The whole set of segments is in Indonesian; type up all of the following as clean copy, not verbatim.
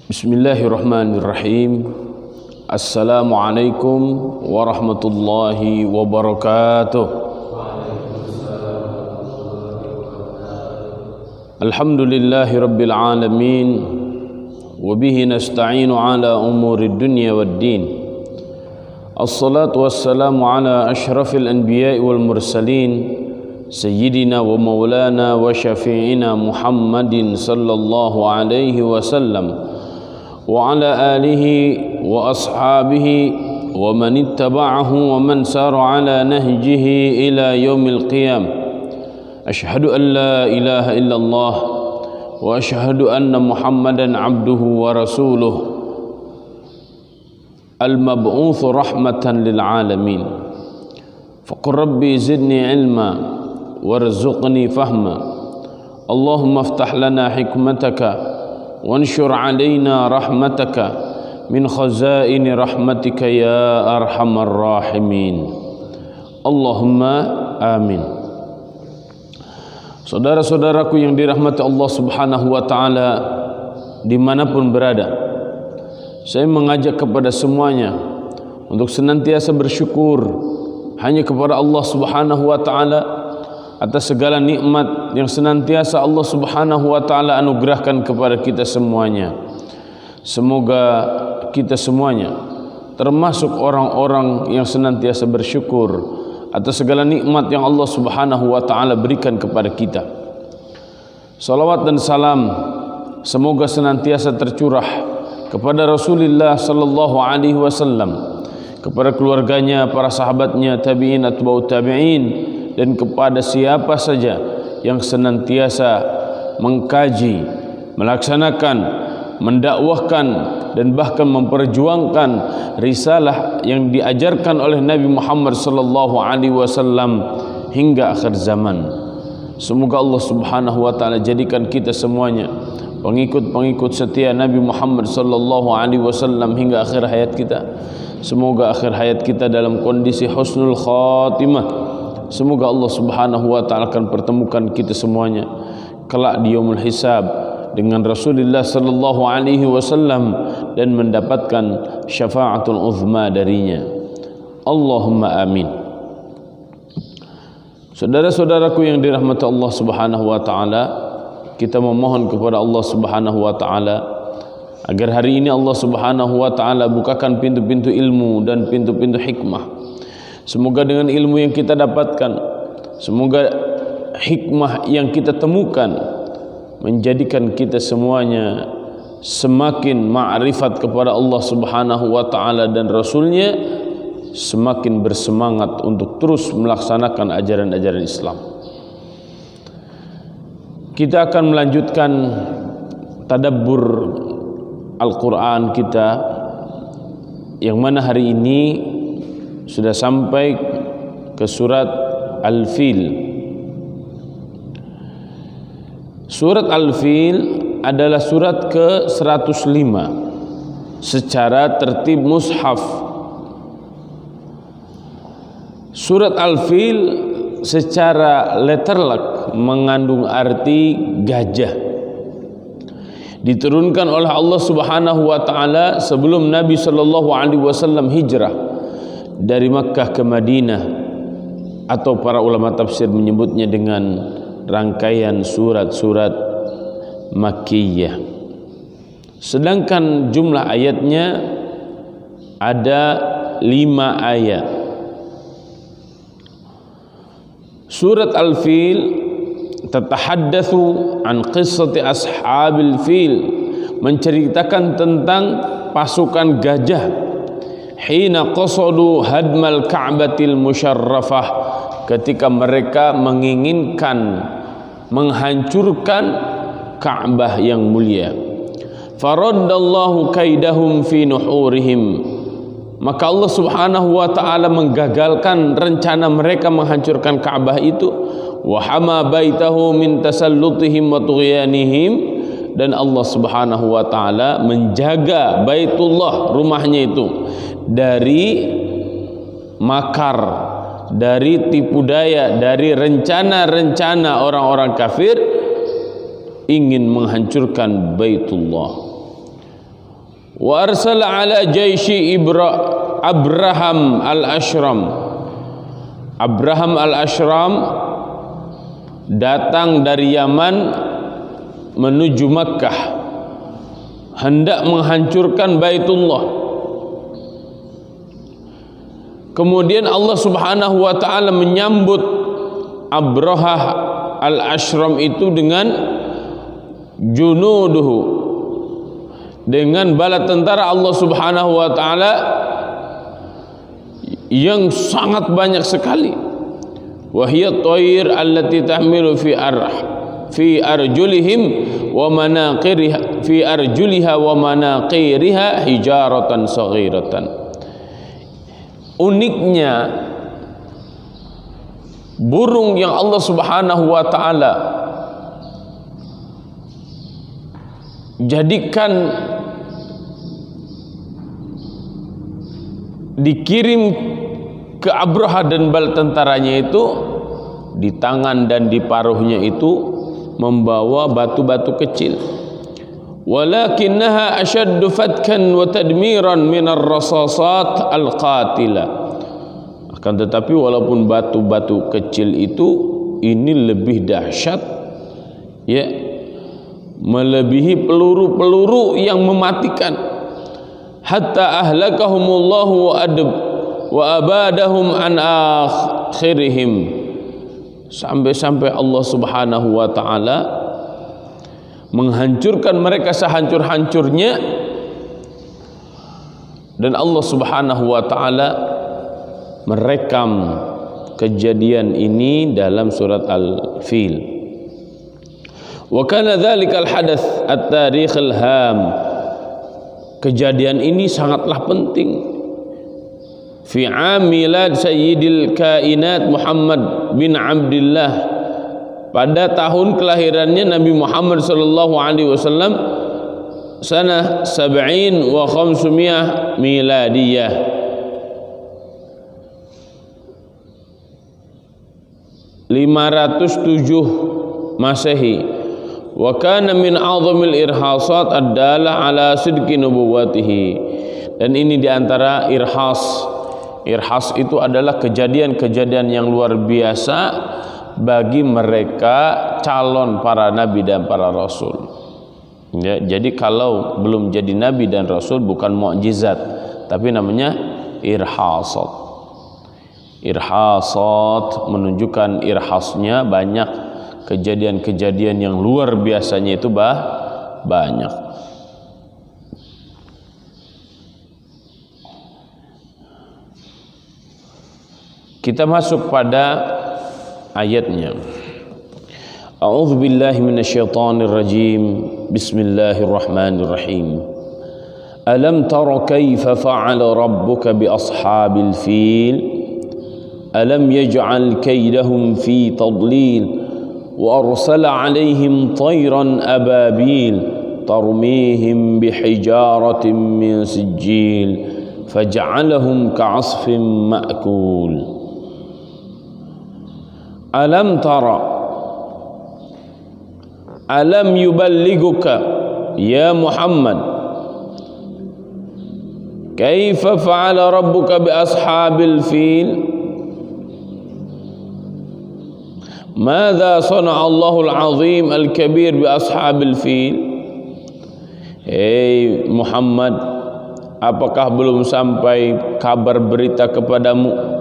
Bismillahirrahmanirrahim. Assalamualaikum warahmatullahi wabarakatuh. Alhamdulillahi rabbil alamin. Wabihi nasta'inu ala umuri dunya wad din. Assalatu wassalamu ala ashrafil anbiya'i wal mursalin, Sayyidina wa maulana wa syafi'ina Muhammadin sallallahu alaihi wasallam wa ala alihi wa ashabihi wa man ittaba'ahu wa man sara ala nahjihi ila yaumil qiyam. Ashhadu an la ilaha illallah wa ashhadu anna Muhammadan abduhu wa rasuluh al-mab'utsu rahmatan lil alamin. Faqur rabbi zidni ilma warzuqni fahma. Allahumma iftah lana hikmataka وانشر علينا رحمتك من خزائن رحمتك يا أرحم الراحمين اللهم آمين. Saudara-saudaraku yang dirahmati Allah Subhanahu wa taala dimanapun berada, saya mengajak kepada semuanya untuk senantiasa bersyukur hanya kepada Allah Subhanahu wa taala atas segala nikmat yang senantiasa Allah Subhanahu wa taala anugerahkan kepada kita semuanya. Semoga kita semuanya termasuk orang-orang yang senantiasa bersyukur atas segala nikmat yang Allah Subhanahu wa taala berikan kepada kita. Salawat dan salam semoga senantiasa tercurah kepada Rasulullah sallallahu alaihi wasallam, kepada keluarganya, para sahabatnya, tabi'in, atba'ut tabi'in, dan kepada siapa saja yang senantiasa mengkaji, melaksanakan, mendakwahkan dan bahkan memperjuangkan risalah yang diajarkan oleh Nabi Muhammad sallallahu alaihi wasallam hingga akhir zaman. Semoga Allah Subhanahu wa taala jadikan kita semuanya pengikut-pengikut setia Nabi Muhammad sallallahu alaihi wasallam hingga akhir hayat kita. Semoga akhir hayat kita dalam kondisi husnul khatimah. Semoga Allah Subhanahu wa taala akan pertemukan kita semuanya kelak di yaumul hisab dengan Rasulullah sallallahu alaihi wasallam dan mendapatkan syafaatul uzma darinya. Allahumma amin. Saudara-saudaraku yang dirahmati Allah Subhanahu wa taala, kita memohon kepada Allah Subhanahu wa taala agar hari ini Allah Subhanahu wa taala bukakan pintu-pintu ilmu dan pintu-pintu hikmah. Semoga dengan ilmu yang kita dapatkan, semoga hikmah yang kita temukan menjadikan kita semuanya semakin ma'rifat kepada Allah Subhanahu wa taala dan Rasulnya, semakin bersemangat untuk terus melaksanakan ajaran-ajaran Islam. Kita akan melanjutkan tadabbur Al-Quran kita, yang mana hari ini sudah sampai ke surat Al-Fil. Surat Al-Fil adalah surat ke-105 secara tertib mushaf. Surat Al-Fil secara letterlek mengandung arti gajah. Diturunkan oleh Allah Subhanahu wa taala sebelum Nabi sallallahu alaihi wasallam hijrah dari Makkah ke Madinah, atau para ulama tafsir menyebutnya dengan rangkaian surat-surat Makkiyah. Sedangkan jumlah ayatnya ada 5 ayat. Surat Al-Fil tatahaddatsu an qissati ashabil fil, menceritakan tentang pasukan gajah hina qasadu hadmal ka'batil musyarrafah, ketika mereka menginginkan menghancurkan Ka'bah yang mulia. Faraddallahu kaidahum fi nuhurihim, maka Allah Subhanahu wa taala menggagalkan rencana mereka menghancurkan Ka'bah itu. Wa hama baitahu min tasallutihim wa tughyanihim, dan Allah Subhanahu wa taala menjaga Baitullah, rumahnya itu, dari makar, dari tipu daya, dari rencana-rencana orang-orang kafir ingin menghancurkan Baitullah. Wa arsala ala jaishi Abraham al-Ashram. Abraham al-Ashram datang dari Yaman menuju Makkah, hendak menghancurkan Baitullah. Kemudian Allah Subhanahu wa taala menyambut Abrahah al-Ashram itu dengan junuduhu, dengan bala tentara Allah Subhanahu wa taala yang sangat banyak sekali. Wa hiya tayr allati tahmilu fi arjulihim wa manaqiriha fi arjuliha wa manaqiriha hijaratan saghiratan. Uniknya burung yang Allah Subhanahu wa taala jadikan dikirim ke Abraha dan bala tentaranya itu, di tangan dan di paruhnya itu membawa batu-batu kecil. Walakinnaha ashaddu fatkan wa tadmiran min ar-rasasat al-qatilah. Akan tetapi walaupun batu-batu kecil itu ini lebih dahsyat, ya, melebihi peluru-peluru yang mematikan. Hatta ahlakahumullahu wa abadahum an akhirihim. Sampai-sampai Allah Subhanahu wa taala menghancurkan mereka sehancur-hancurnya, dan Allah Subhanahu wa taala merekam kejadian ini dalam surat Al-Fil. Wa kana dzalikal hadath at-tarikh al-ham. Kejadian ini sangatlah penting. Fi amilad sayyidil kainat Muhammad bin Abdullah, pada tahun kelahirannya Nabi Muhammad sallallahu alaihi wasallam, sanah 70 wa 500 miladiyah. Masehi. Wa kana min a'zamil irhasat ad-dalah ala sidqi nubuwwatihi. Dan ini diantara irhas. Irhas itu adalah kejadian-kejadian yang luar biasa bagi mereka calon para nabi dan para rasul. Ya, jadi kalau belum jadi nabi dan rasul bukan mukjizat, tapi namanya irhasat. Irhasat menunjukkan irhasnya banyak kejadian-kejadian yang luar biasanya itu banyak. Kita masuk pada ayatnya. A'udzu billahi minasyaitonir rajim. Bismillahirrahmanirrahim. Alam tara kaifa fa'ala rabbuka bi ashabil fil? Alam yaj'al kaydahum fi tadlil wa arsala 'alaihim tayran ababil tarmihim bihijaratin min sijil faj'alahum ka'asfin ma'kul. Alam tara, alam yuballighuka ya Muhammad, kaifa fa'ala rabbuka bi ashabil fil? Madza sana'a Allahul azim al-kabir bi ashabil fil? Hei Muhammad, apakah belum sampai kabar berita kepadamu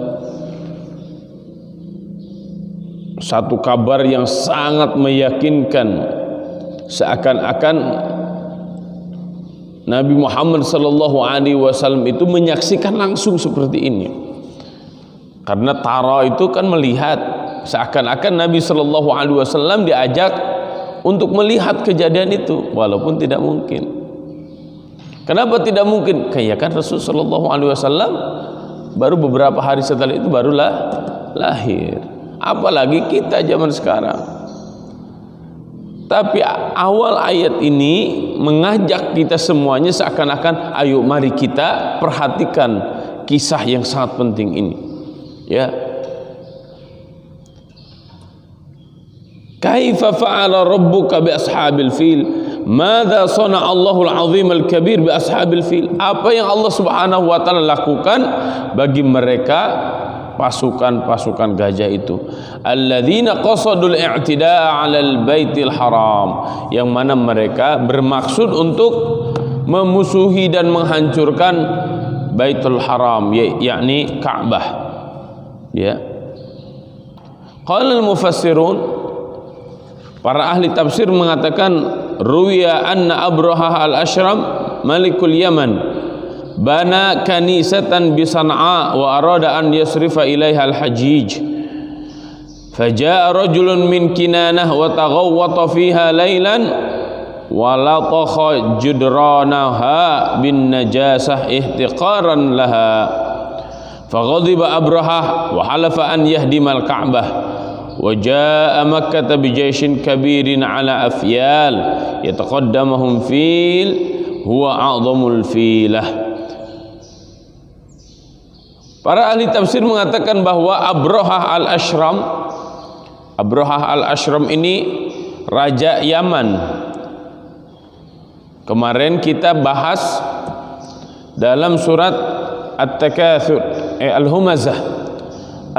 satu kabar yang sangat meyakinkan, seakan-akan Nabi Muhammad sallallahu alaihi wasallam itu menyaksikan langsung seperti ini. Karena tara itu kan melihat, seakan-akan Nabi sallallahu alaihi wasallam diajak untuk melihat kejadian itu, walaupun tidak mungkin. Kenapa tidak mungkin? Kayak kan Rasul sallallahu alaihi wasallam baru beberapa hari setelah itu barulah lahir. Apalagi kita zaman sekarang. Tapi awal ayat ini mengajak kita semuanya seakan-akan ayo mari kita perhatikan kisah yang sangat penting ini. Ya. Kaifa fa'ala rabbuka bi ashabil fil? Madza sana'a Allahul azim al-kabir bi ashabil fil? Apa yang Allah Subhanahu wa taala lakukan bagi mereka pasukan-pasukan gajah itu? Alladzina qasadul i'tida'a 'alal baitil haram, yang mana mereka bermaksud untuk memusuhi dan menghancurkan Baitul Haram, yakni Ka'bah. Ya. Qala al-mufassirun, para ahli tafsir mengatakan, ruwiya anna Abraha al-Ashram malikul Yaman bana kanisatan bi San'a wa arada an yasrifa ilaiha al-hajij, faja'a rajulun min Kinanah wa taghawwata fiha laylan wa latakha judranaha bin najasah ihtiqaran laha, faghadiba Abraha wa halafa an yahdimal Ka'bah wa jaa Makkah bi jayshin kabirin ala afyal yataqaddamahum fil huwa a'dhamul filah. Para ahli tafsir mengatakan bahwa Abraha al-Ashram ini raja Yaman. Kemarin kita bahas dalam surat At-Takatsur, Al-Humazah.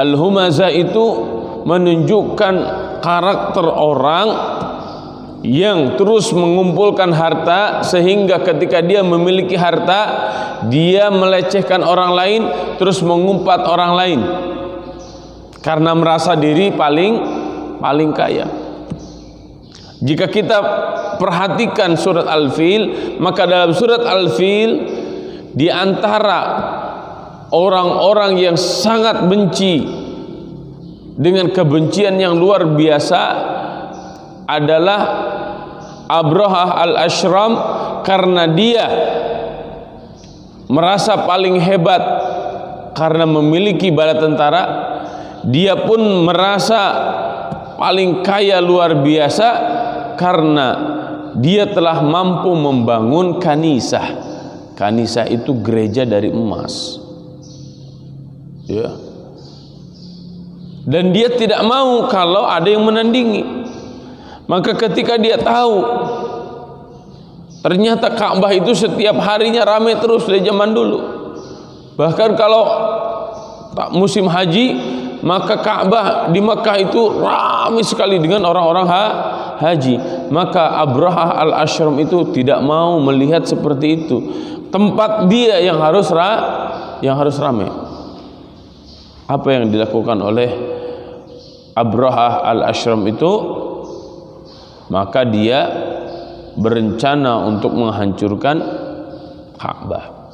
Al-Humazah itu menunjukkan karakter orang yang terus mengumpulkan harta, sehingga ketika dia memiliki harta, dia melecehkan orang lain, terus mengumpat orang lain karena merasa diri paling kaya. Jika kita perhatikan surat Al-Fil, maka dalam surat Al-Fil, di antara orang-orang yang sangat benci dengan kebencian yang luar biasa adalah Abraha al-Ashram, karena dia merasa paling hebat karena memiliki bala tentara. Dia pun merasa paling kaya luar biasa karena dia telah mampu membangun kanisah. Kanisah itu gereja dari emas, ya. Dan dia tidak mau kalau ada yang menandingi. Maka ketika dia tahu ternyata Ka'bah itu setiap harinya ramai terus dari zaman dulu, bahkan kalau musim haji, maka Ka'bah di Makkah itu ramai sekali dengan orang-orang haji. Maka Abraha al-Ashram itu tidak mau melihat seperti itu. Tempat dia yang harus ramai. Apa yang dilakukan oleh Abraha al-Ashram itu? Maka dia berencana untuk menghancurkan Ka'bah.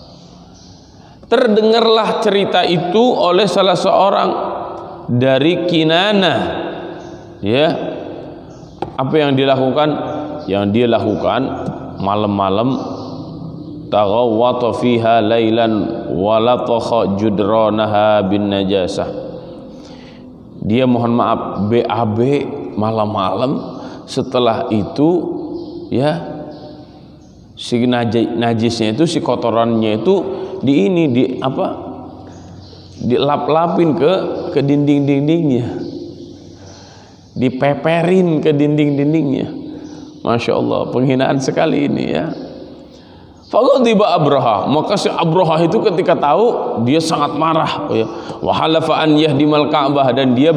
Terdengarlah cerita itu oleh salah seorang dari Kinanah, ya. Apa yang dilakukan? Yang dia lakukan malam-malam, taghawwata fiha lailan wa latakha judranaha bin najasah. Dia mohon maaf BAB malam-malam. Setelah itu, ya, si najisnya itu, si kotorannya itu dilap-lapin ke dinding-dindingnya, dipeperin ke dinding-dindingnya. Masya Allah, penghinaan sekali ini, ya. Faghadiba Abraha, maka si Abraha itu ketika tahu, dia sangat marah, ya. Wa halafa an yahdimal Ka'bah, dan dia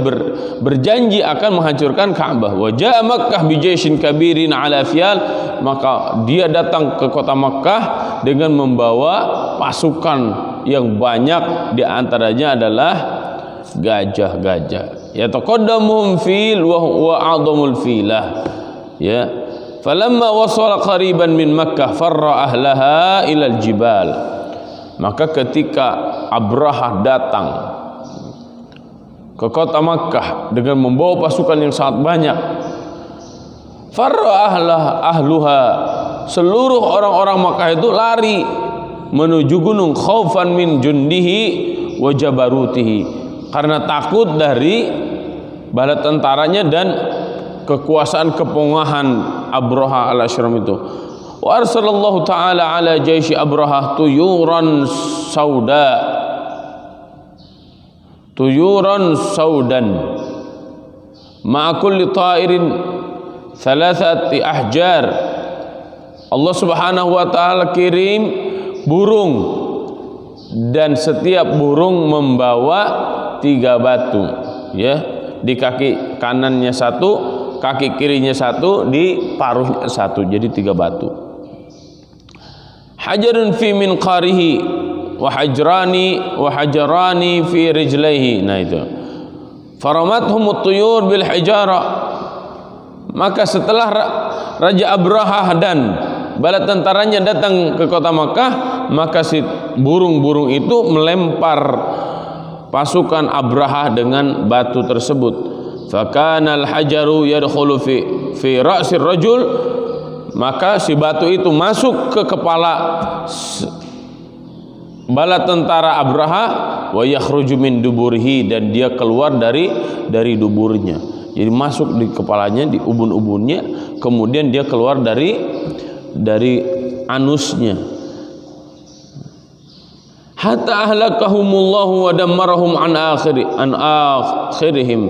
berjanji akan menghancurkan Ka'bah. Wa jaa Makkah bi jayshin kabirin ala fiyal, maka dia datang ke kota Makkah dengan membawa pasukan yang banyak, di antaranya adalah gajah-gajah. Ya taqaddamuhum fil wa a'dhamul filah, ya. Falamma wasala qariban min Makkah farra ahlaha ilal jibal, maka ketika Abraha datang ke kota Makkah dengan membawa pasukan yang sangat banyak, farra ahluha, seluruh orang-orang Makkah itu lari menuju gunung, khaufan min jundihi wa jabarutihi, karena takut dari bala tentaranya dan kekuasaan kepongahan Abraha al-Ashram itu. Wa arsalallahu ta'ala ala jaisi Abraha tuyuran saudan ma'a kulli ta'irin thalathati ahjar Allah Subhanahu wa taala kirim burung, dan setiap burung membawa 3 batu, ya. Di kaki kanannya 1, kaki kirinya 1, di paruhnya 1, jadi 3 batu. Hajarun fi minqarihi wa hajarani fi rijlaihi. Nah itu. Faramathumut tuyur bil hijara. Maka setelah Raja Abrahah dan bala tentaranya datang ke kota Makkah, maka si burung-burung itu melempar pasukan Abrahah dengan batu tersebut. Fakana al-hajaru yadkhulu fi ra'sir rajul, maka si batu itu masuk ke kepala bala tentara Abraha, wa yakhruju min duburihi, dan dia keluar dari duburnya. Jadi masuk di kepalanya, di ubun-ubunnya, kemudian dia keluar dari anusnya. Hatta ahlakahumullahu wa dammarahum an akhirihim,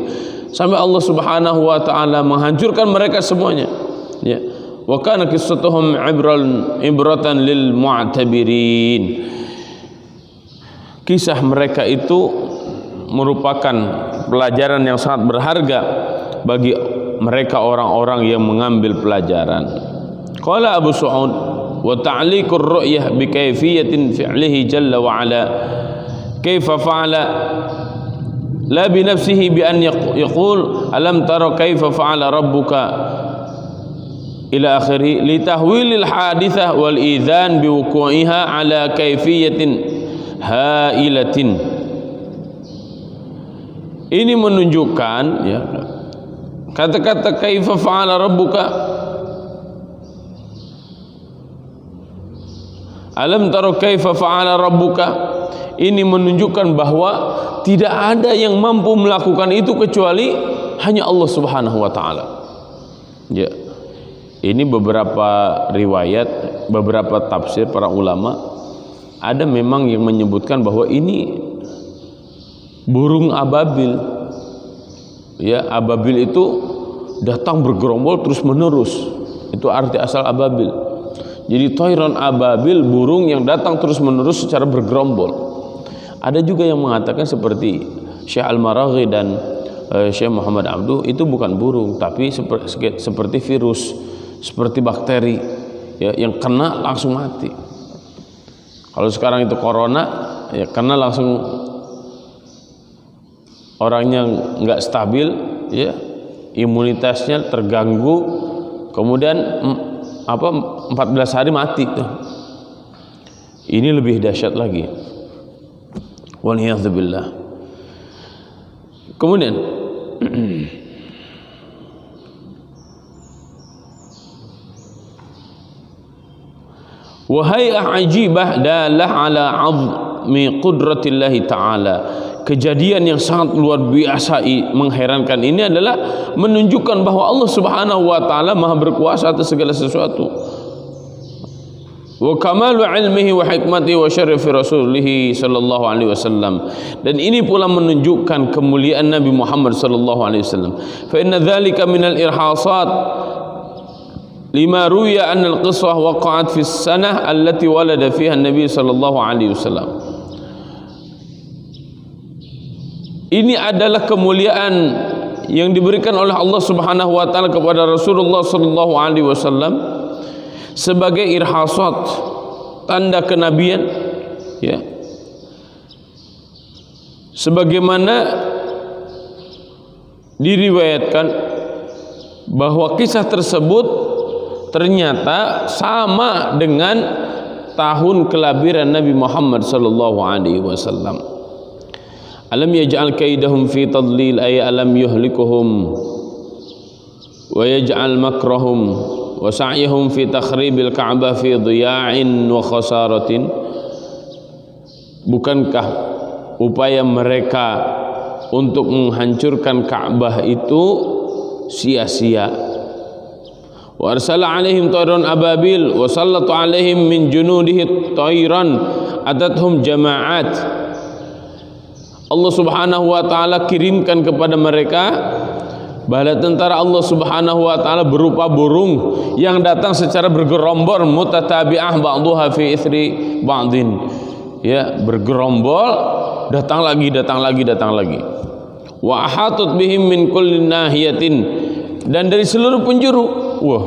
sampai Allah Subhanahu wa taala menghancurkan mereka semuanya, ya. Wa kana qissatuhum ibratan lil mu'tabirin. Kisah mereka itu merupakan pelajaran yang sangat berharga bagi mereka orang-orang yang mengambil pelajaran. Qala Abu Su'ud wa ta'liqur ru'yah bi kayfiyatin fi'lihi jalla wa ala, kaifa fa'ala la bi nafsihi bi an yaqul alam tara kaifa fa'ala rabbuka ila akhirih, li tahwilil hadithah wal idhan bi wuqu'iha ala kayfiyatin hailatin. Ini menunjukkan, ya, kata-kata kaifa fa'ala rabbuka, alam tara kaifa fa'ala rabbuka, ini menunjukkan bahwa tidak ada yang mampu melakukan itu kecuali hanya Allah Subhanahu wa taala. Ya. Ini beberapa riwayat, beberapa tafsir para ulama, ada memang yang menyebutkan bahwa ini burung ababil. Ya, ababil itu datang bergerombol terus menerus. Itu arti asal ababil. Jadi toiron ababil, burung yang datang terus menerus secara bergerombol. Ada juga yang mengatakan seperti Syekh Al-Maraghi dan Syekh Muhammad Abduh, itu bukan burung tapi seperti virus, seperti bakteri, ya, yang kena langsung mati. Kalau sekarang itu corona, ya, kena langsung orangnya nggak stabil, ya, imunitasnya terganggu, kemudian 14 hari mati tuh. Ini lebih dahsyat lagi. Waliyadzubillah. Kemudian wahai'ah ajibah dalah ala azmi qudratillahi ta'ala. Kejadian yang sangat luar biasa mengherankan ini adalah menunjukkan bahwa Allah Subhanahu wa taala Maha berkuasa atas segala sesuatu. Wa kamalu ilmihi wa hikmatihi wa syarafi rasulih sallallahu alaihi wasallam. Dan ini pula menunjukkan kemuliaan Nabi Muhammad sallallahu alaihi wasallam. Fa inna dzalika minal irhasat lima ruya anna al-qissah waqa'at fi as-sanah allati walada fiha an-nabi sallallahu alaihi wasallam. Ini adalah kemuliaan yang diberikan oleh Allah Subhanahu wa taala kepada Rasulullah sallallahu alaihi wasallam sebagai irhasat, tanda kenabian, ya. Sebagaimana diriwayatkan bahwa kisah tersebut ternyata sama dengan tahun kelahiran Nabi Muhammad sallallahu alaihi wasallam. Alam yaj'al kaidahum fi tadlil, ay alam yuhlikuhum wa yaj'al makrahum wa sa'yahum fi takhribil Ka'bah fi dhiya'in wa khasaratin. Bukankah upaya mereka untuk menghancurkan Ka'bah itu sia-sia? Wa arsala alaihim tayran ababil wa sallatu alaihim min junudihi tayran atathum jama'at. Allah Subhanahu wa taala kirimkan kepada mereka Bala tentara Allah Subhanahu wa taala berupa burung yang datang secara bergerombol, mutatabi'ah ba'dhuha fi ithri ba'din. Ya, bergerombol, datang lagi. Wa ahatut bihim min kulli nahiyatin, dan dari seluruh penjuru. Wah,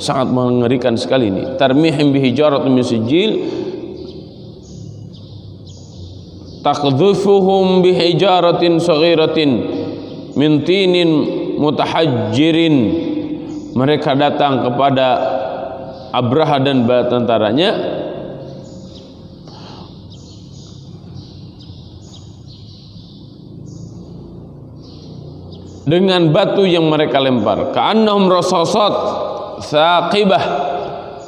sangat mengerikan sekali ini. Tarmihim bihijaratin min sijil, taqdhufuhum bihijaratin saghiratin min tinin mutahajjirin. Mereka datang kepada Abraha dan bala tentaranya dengan batu yang mereka lempar, ka'annahum rasasat thaqibah,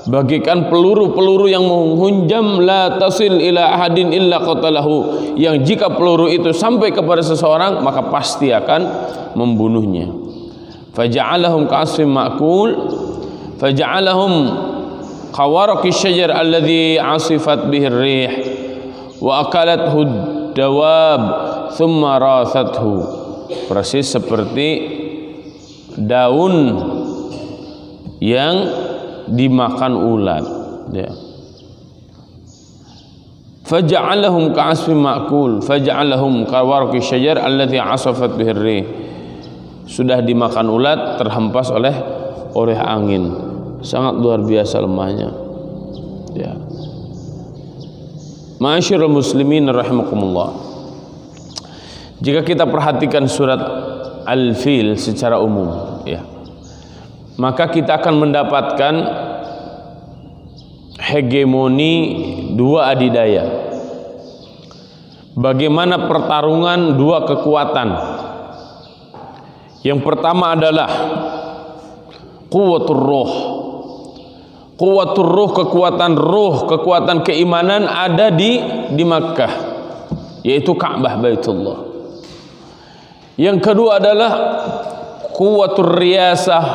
bagikan peluru-peluru yang menghunjam, la tasil ila ahadin illa qatalahu, yang jika peluru itu sampai kepada seseorang maka pasti akan membunuhnya. Faja'alahum ka'asfin ma'kul, faja'alahum qawaraqi syajar alladhi asifat bihi ar-rih wa akalathu dawab thumma rathathu, persis seperti daun yang dimakan ulat, ya. Faja'alahum ka'asfin ma'kul, faja'alahum kawarqi syajar alladhi asafat bihi ar-rih, sudah dimakan ulat, terhempas oleh angin. Sangat luar biasa lemahnya, ya. Ma'asyiral muslimin rahimakumullah, jika kita perhatikan surat Al-Fil secara umum, ya, maka kita akan mendapatkan hegemoni dua adidaya. Bagaimana pertarungan dua kekuatan. Yang pertama adalah quwwatur ruh. Quwwatur ruh, kekuatan keimanan ada di Makkah, yaitu Ka'bah Baitullah. Yang kedua adalah quwwatur riyasah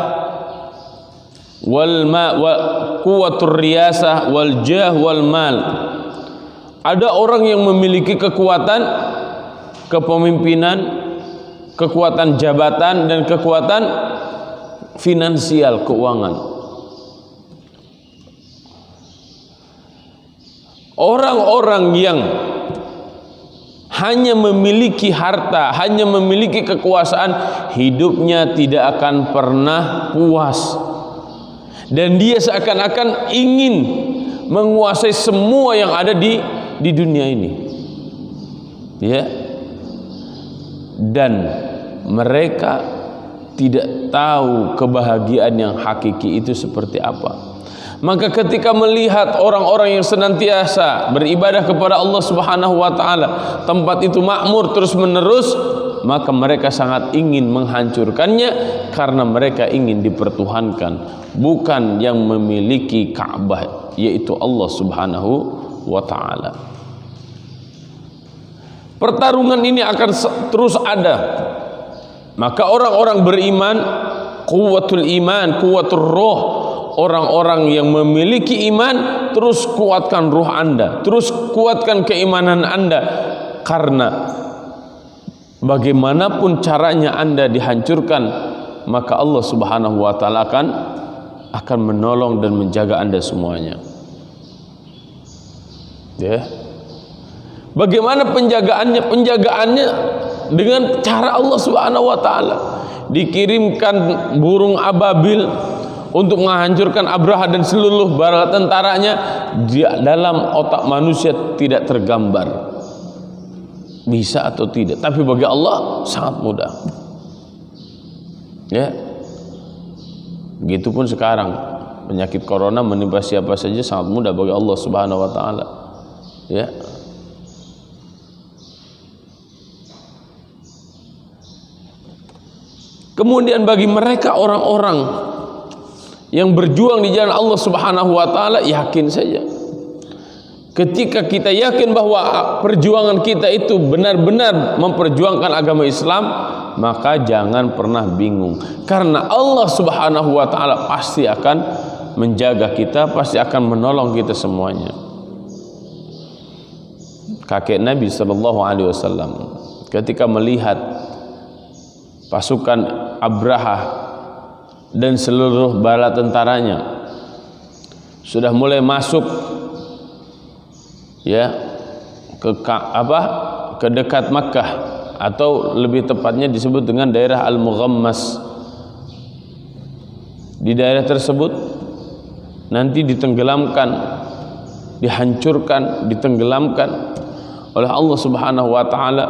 quwwatur riyasah wal jah wal mal. Ada orang yang memiliki kekuatan kepemimpinan, kekuatan jabatan, dan kekuatan finansial, keuangan. Orang-orang yang hanya memiliki harta, hanya memiliki kekuasaan, hidupnya tidak akan pernah puas, dan dia seakan-akan ingin menguasai semua yang ada di dunia ini, ya. Dan mereka tidak tahu kebahagiaan yang hakiki itu seperti apa. Maka ketika melihat orang-orang yang senantiasa beribadah kepada Allah Subhanahu wa taala, tempat itu makmur terus-menerus, maka mereka sangat ingin menghancurkannya, karena mereka ingin dipertuhankan, bukan yang memiliki Ka'bah, yaitu Allah Subhanahu wa taala. Pertarungan ini akan terus ada. Maka orang-orang beriman, quwwatul iman, quwwatur ruh, orang-orang yang memiliki iman, terus kuatkan ruh Anda, terus kuatkan keimanan Anda, karena bagaimanapun caranya Anda dihancurkan, maka Allah Subhanahu wa taala akan menolong dan menjaga Anda semuanya, ya. Bagaimana penjagaannya? Penjagaannya dengan cara Allah Subhanahu wa taala. Dikirimkan burung ababil untuk menghancurkan Abraha dan seluruh bala tentaranya. Dalam otak manusia tidak tergambar bisa atau tidak, tapi bagi Allah sangat mudah, ya. Begitupun sekarang penyakit corona menimpa siapa saja sangat mudah bagi Allah Subhanahu wa taala, ya. Kemudian bagi mereka orang-orang yang berjuang di jalan Allah Subhanahu wa taala, yakin saja, ketika kita yakin bahwa perjuangan kita itu benar-benar memperjuangkan agama Islam, maka jangan pernah bingung, karena Allah Subhanahu wa taala pasti akan menjaga kita, pasti akan menolong kita semuanya. Kakek Nabi sallallahu alaihi wasallam ketika melihat pasukan Abraha dan seluruh bala tentaranya sudah mulai masuk ya ke dekat Makkah, atau lebih tepatnya disebut dengan daerah Al-Mughammas. Di daerah tersebut nanti ditenggelamkan, dihancurkan, ditenggelamkan oleh Allah Subhanahu wa taala.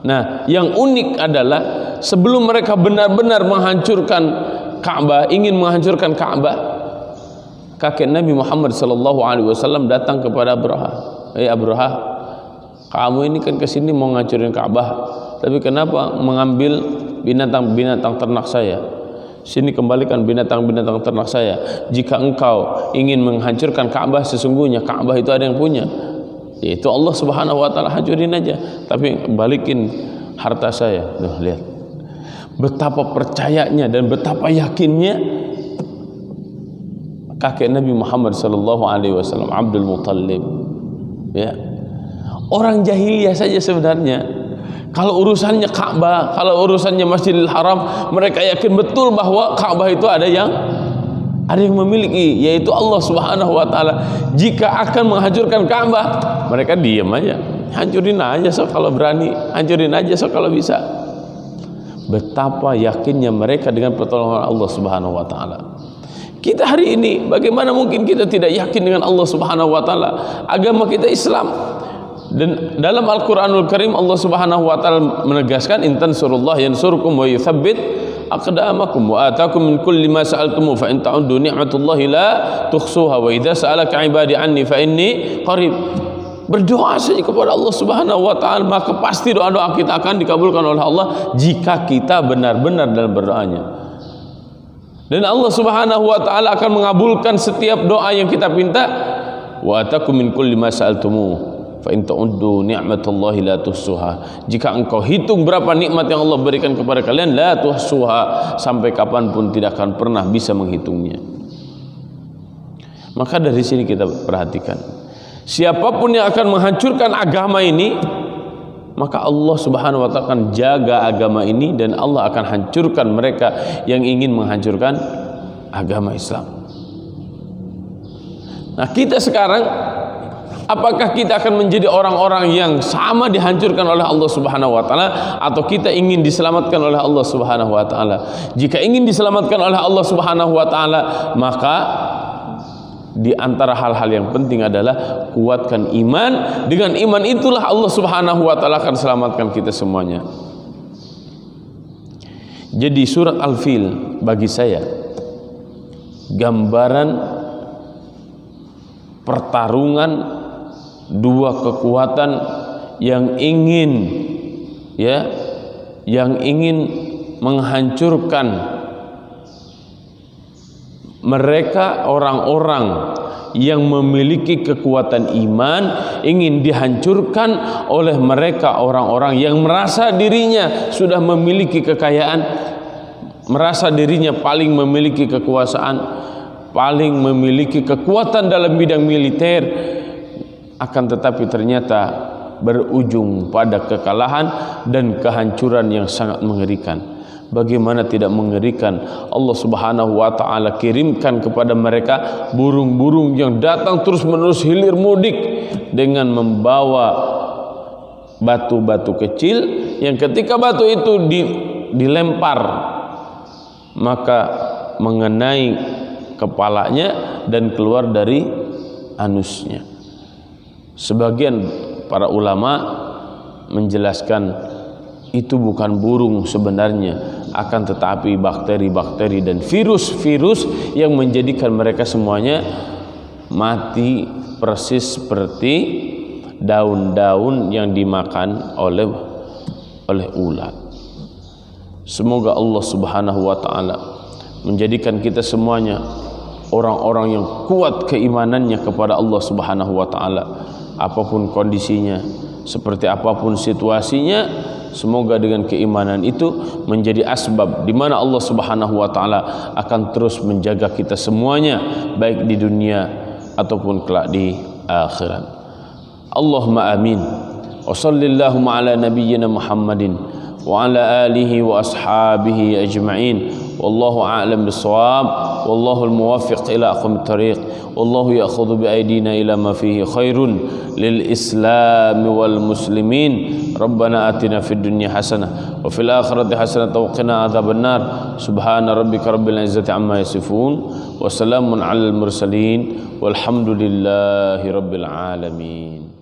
Nah, yang unik adalah sebelum mereka benar-benar menghancurkan Ka'bah, ingin menghancurkan Ka'bah, kakek Nabi Muhammad sallallahu alaihi wasallam datang kepada Abraha. Abraha, kamu ini kan kesini mau ngancurin Ka'bah, tapi kenapa mengambil binatang-binatang ternak saya? Sini kembalikan binatang-binatang ternak saya. Jika engkau ingin menghancurkan Ka'bah, sesungguhnya Ka'bah itu ada yang punya, yaitu Allah Subhanahu wa taala. Hancurin aja, tapi balikin harta saya. Tuh, lihat betapa percayanya dan betapa yakinnya kakek Nabi Muhammad sallallahu alaihi wasallam, Abdul Muttalib. Ya, orang jahiliyah saja sebenarnya, kalau urusannya Ka'bah, kalau urusannya Masjidil Haram, mereka yakin betul bahwa Ka'bah itu ada yang memiliki, yaitu Allah Subhanahu wa taala. Jika akan menghancurkan Ka'bah, mereka diam aja, hancurin aja so kalau berani, hancurin aja so kalau bisa. Betapa yakinnya mereka dengan pertolongan Allah Subhanahu wa taala. Kita hari ini, bagaimana mungkin kita tidak yakin dengan Allah Subhanahu wa taala? Agama kita Islam. Dan dalam Al-Qur'anul Karim Allah Subhanahu wa taala menegaskan, in tansurullah yansurkum wa yutsabbit aqdamakum wa atakum min kulli ma sa'altum fa in ta'uddu ni'matallahi la tuhsuha wa idza sa'alaka 'ibadi anni fa inni qarib. Berdoa saja kepada Allah Subhanahu wa taala, maka pasti doa-doa kita akan dikabulkan oleh Allah jika kita benar-benar dalam berdoanya. Dan Allah Subhanahu wa taala akan mengabulkan setiap doa yang kita minta. Wa atakum min kulli ma sa'altumu fa in ta'uddu ni'matallahi la tuhsuha. Jika engkau hitung berapa nikmat yang Allah berikan kepada kalian, la tuhsuha, sampai kapanpun tidak akan pernah bisa menghitungnya. Maka dari sini kita perhatikan, siapapun yang akan menghancurkan agama ini, maka Allah Subhanahu wa taala akan jaga agama ini, dan Allah akan hancurkan mereka yang ingin menghancurkan agama Islam. Nah, kita sekarang, apakah kita akan menjadi orang-orang yang sama dihancurkan oleh Allah Subhanahu wa taala, atau kita ingin diselamatkan oleh Allah Subhanahu wa taala? Jika ingin diselamatkan oleh Allah Subhanahu wa taala, maka di antara hal-hal yang penting adalah kuatkan iman. Dengan iman itulah Allah Subhanahu wa taala akan selamatkan kita semuanya. Jadi surat Al-Fil bagi saya gambaran pertarungan dua kekuatan yang ingin menghancurkan mereka, orang-orang yang memiliki kekuatan iman, ingin dihancurkan oleh mereka, orang-orang yang merasa dirinya sudah memiliki kekayaan, merasa dirinya paling memiliki kekuasaan, paling memiliki kekuatan dalam bidang militer, akan tetapi ternyata berujung pada kekalahan dan kehancuran yang sangat mengerikan. Bagaimana tidak mengerikan, Allah Subhanahu wa taala kirimkan kepada mereka burung-burung yang datang terus-menerus hilir mudik dengan membawa batu-batu kecil, yang ketika batu itu dilempar maka mengenai kepalanya dan keluar dari anusnya. Sebagian para ulama menjelaskan itu bukan burung sebenarnya, akan tetapi bakteri-bakteri dan virus-virus yang menjadikan mereka semuanya mati persis seperti daun-daun yang dimakan oleh ulat. Semoga Allah Subhanahu wa taala menjadikan kita semuanya orang-orang yang kuat keimanannya kepada Allah Subhanahu wa taala, apapun kondisinya, seperti apapun situasinya. Semoga dengan keimanan itu menjadi asbab di mana Allah Subhanahu wa taala akan terus menjaga kita semuanya, baik di dunia ataupun kelak di akhirat. Allahumma amin. Wa sallallahu ala nabiyyina Muhammadin وعلى آله وأصحابه أجمعين والله أعلم بالصواب والله الموفق إلى أقوم الطريق والله يأخذ بأيدينا إلى ما فيه خير للإسلام والمسلمين ربنا آتنا في الدنيا حسنة وفي الآخرة حسنة وقنا عذاب النار سبحان ربك رب العزة عما يصفون وسلام على المرسلين والحمد لله رب العالمين.